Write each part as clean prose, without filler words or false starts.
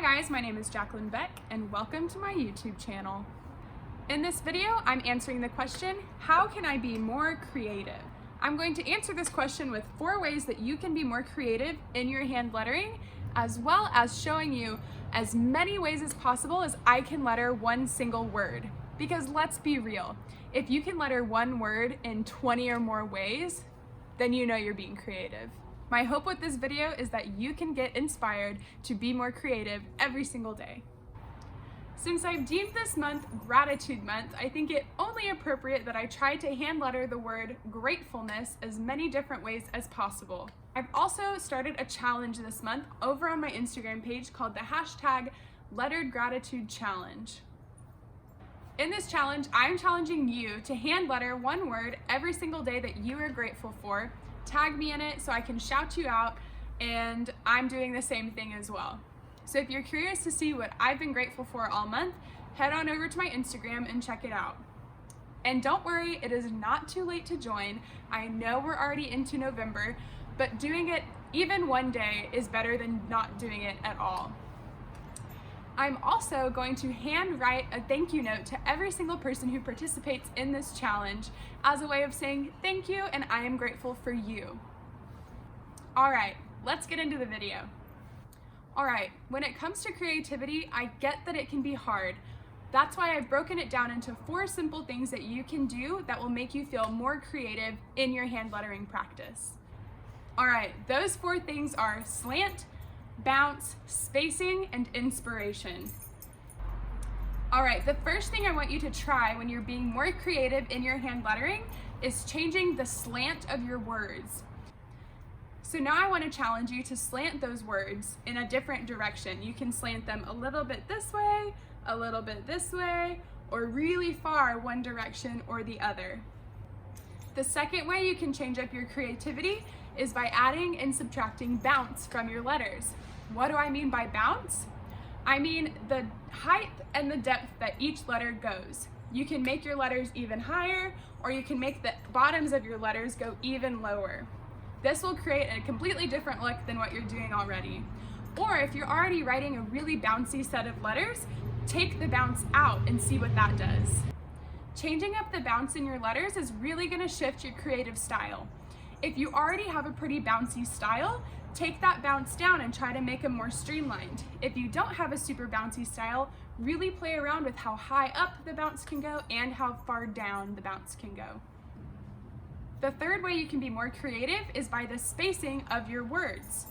guys, my name is Jacqueline Beck and welcome to my YouTube channel. In this video, I'm answering the question, how can I be more creative? I'm going to answer this question with 4 ways that you can be more creative in your hand lettering, as well as showing you as many ways as possible as I can letter one single word. Because let's be real, if you can letter one word in 20 or more ways, then you know you're being creative. My hope with this video is that you can get inspired to be more creative every single day. Since I've deemed this month Gratitude Month, I think it only appropriate that I try to hand letter the word gratefulness as many different ways as possible. I've also started a challenge this month over on my Instagram page called the hashtag Lettered Gratitude Challenge. In this challenge, I'm challenging you to hand letter one word every single day that you are grateful for. Tag me in it so I can shout you out, and I'm doing the same thing as well. So if you're curious to see what I've been grateful for all month, head on over to my Instagram and check it out. And don't worry, it is not too late to join. I know we're already into November, but doing it even one day is better than not doing it at all. I'm also going to hand write a thank you note to every single person who participates in this challenge as a way of saying thank you and I am grateful for you. All right, let's get into the video. All right, when it comes to creativity, I get that it can be hard. That's why I've broken it down into 4 simple things that you can do that will make you feel more creative in your hand lettering practice. All right, those 4 things are slant, bounce, spacing, and inspiration. All right, the first thing I want you to try when you're being more creative in your hand lettering is changing the slant of your words. So now I want to challenge you to slant those words in a different direction. You can slant them a little bit this way, a little bit this way, or really far one direction or the other. The second way you can change up your creativity is by adding and subtracting bounce from your letters. What do I mean by bounce? I mean the height and the depth that each letter goes. You can make your letters even higher, or you can make the bottoms of your letters go even lower. This will create a completely different look than what you're doing already. Or if you're already writing a really bouncy set of letters, take the bounce out and see what that does. Changing up the bounce in your letters is really going to shift your creative style. If you already have a pretty bouncy style, take that bounce down and try to make them more streamlined. If you don't have a super bouncy style, really play around with how high up the bounce can go and how far down the bounce can go. The third way you can be more creative is by the spacing of your words.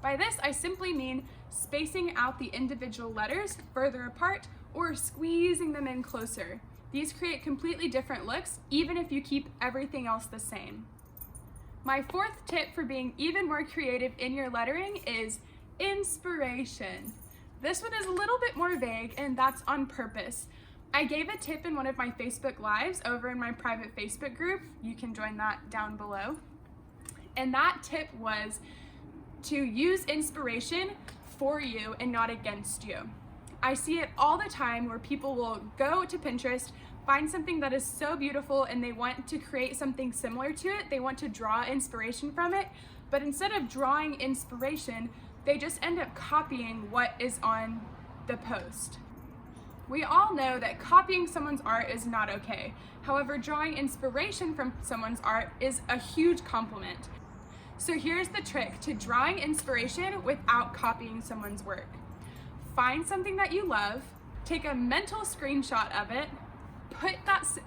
By this, I simply mean spacing out the individual letters further apart or squeezing them in closer. These create completely different looks, even if you keep everything else the same. My 4th tip for being even more creative in your lettering is inspiration. This one is a little bit more vague, and that's on purpose. I gave a tip in one of my Facebook Lives over in my private Facebook group. You can join that down below. And that tip was to use inspiration for you and not against you. I see it all the time where people will go to Pinterest, find something that is so beautiful and they want to create something similar to it. They want to draw inspiration from it, but instead of drawing inspiration, they just end up copying what is on the post. We all know that copying someone's art is not okay. However, drawing inspiration from someone's art is a huge compliment. So here's the trick to drawing inspiration without copying someone's work. Find something that you love, take a mental screenshot of it, put the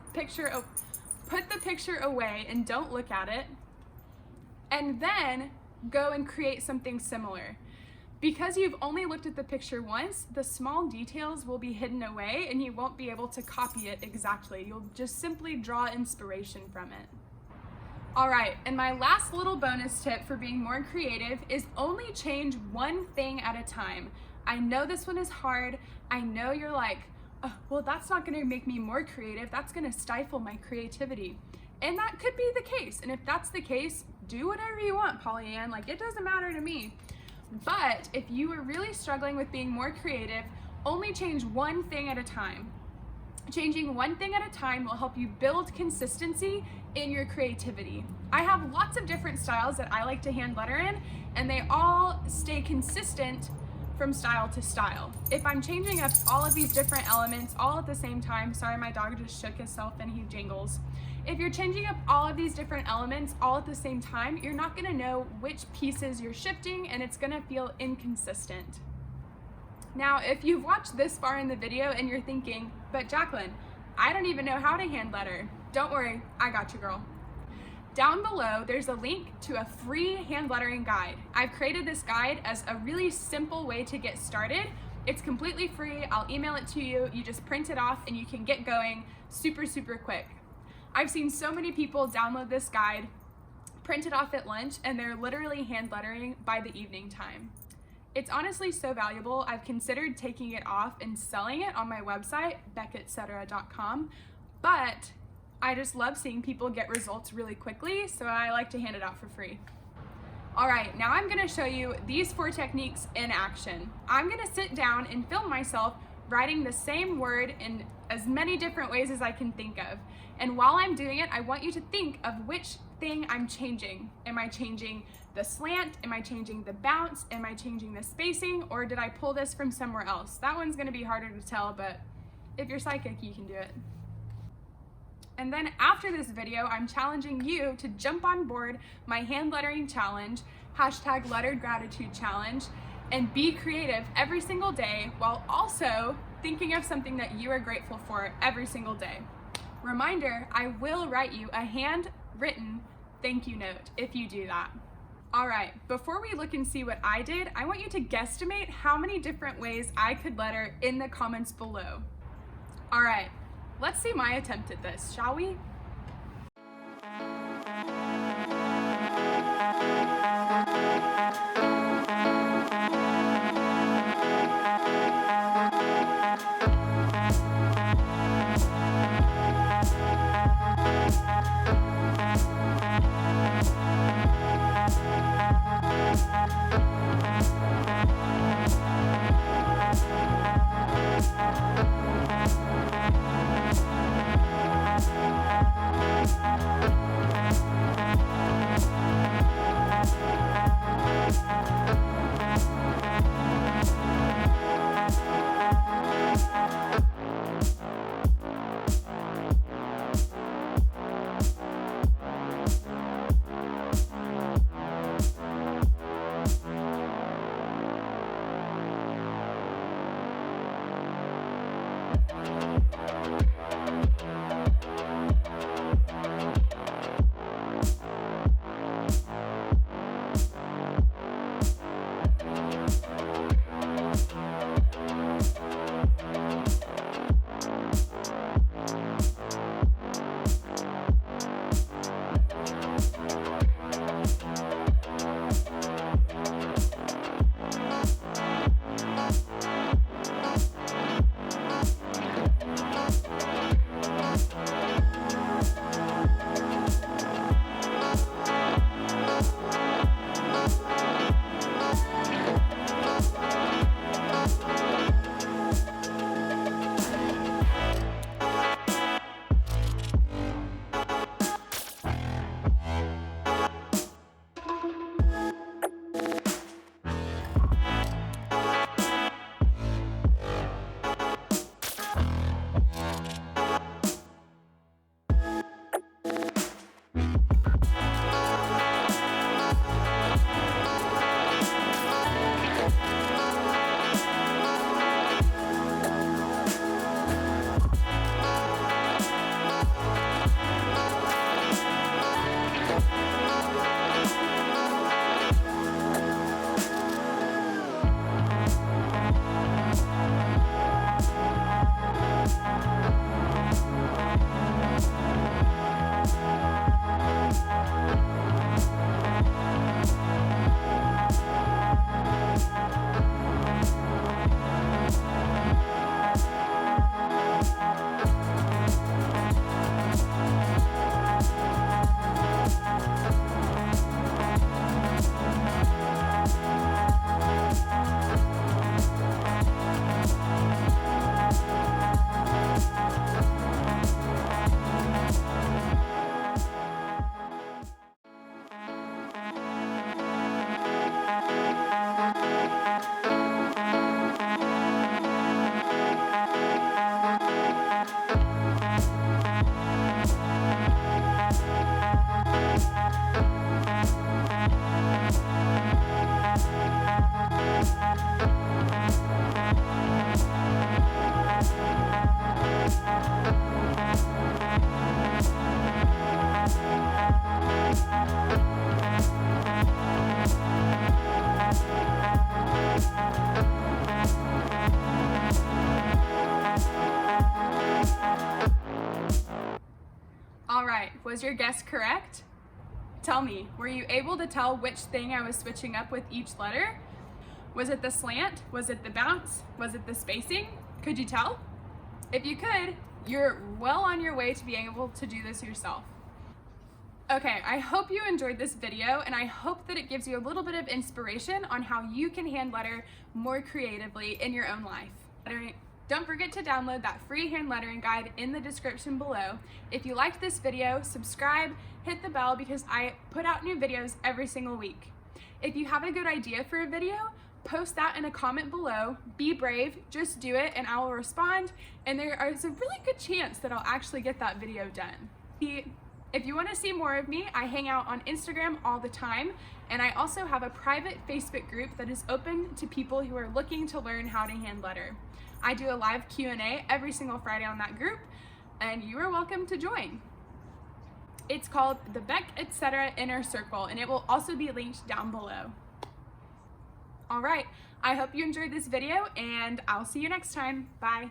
picture away and don't look at it, and then go and create something similar. Because you've only looked at the picture once, the small details will be hidden away and you won't be able to copy it exactly. You'll just simply draw inspiration from it. All right, and my last little bonus tip for being more creative is only change one thing at a time. I know this one is hard. I know you're like, oh, well, that's not gonna make me more creative. That's gonna stifle my creativity. And that could be the case. And if that's the case, do whatever you want, Pollyann. Like, it doesn't matter to me. But if you are really struggling with being more creative, only change one thing at a time. Changing one thing at a time will help you build consistency in your creativity. I have lots of different styles that I like to hand letter in, and they all stay consistent from style to style. If I'm changing up all of these different elements all at the same time, sorry, my dog just shook himself and he jingles. If you're changing up all of these different elements all at the same time, you're not gonna know which pieces you're shifting and it's gonna feel inconsistent. Now, if you've watched this far in the video and you're thinking, but Jacqueline, I don't even know how to hand letter. Don't worry, I got you, girl. Down below, there's a link to a free hand lettering guide. I've created this guide as a really simple way to get started. It's completely free. I'll email it to you. You just print it off and you can get going super, super quick. I've seen so many people download this guide, print it off at lunch, and they're literally hand lettering by the evening time. It's honestly so valuable. I've considered taking it off and selling it on my website, beckettcetera.com, but I just love seeing people get results really quickly, so I like to hand it out for free. All right, now I'm gonna show you these 4 techniques in action. I'm gonna sit down and film myself writing the same word in as many different ways as I can think of. And while I'm doing it, I want you to think of which thing I'm changing. Am I changing the slant? Am I changing the bounce? Am I changing the spacing? Or did I pull this from somewhere else? That one's gonna be harder to tell, but if you're psychic, you can do it. And then after this video, I'm challenging you to jump on board my hand lettering challenge, #LetteredGratitude and be creative every single day while also thinking of something that you are grateful for every single day. Reminder, I will write you a handwritten thank you note if you do that. All right, before we look and see what I did, I want you to guesstimate how many different ways I could letter in the comments below. All right. Let's see my attempt at this, shall we? Was your guess correct? Tell me, were you able to tell which thing I was switching up with each letter? Was it the slant? Was it the bounce? Was it the spacing? Could you tell? If you could, you're well on your way to being able to do this yourself. Okay, I hope you enjoyed this video, and I hope that it gives you a little bit of inspiration on how you can hand letter more creatively in your own life. Don't forget to download that free hand lettering guide in the description below. If you liked this video, subscribe, hit the bell, because I put out new videos every single week. If you have a good idea for a video, post that in a comment below. Be brave, just do it, and I will respond, and there is a really good chance that I'll actually get that video done. If you want to see more of me, I hang out on Instagram all the time, and I also have a private Facebook group that is open to people who are looking to learn how to hand letter. I do a live Q&A every single Friday on that group, and you are welcome to join. It's called the Beck Etc. Inner Circle, and it will also be linked down below. All right, I hope you enjoyed this video, and I'll see you next time. Bye.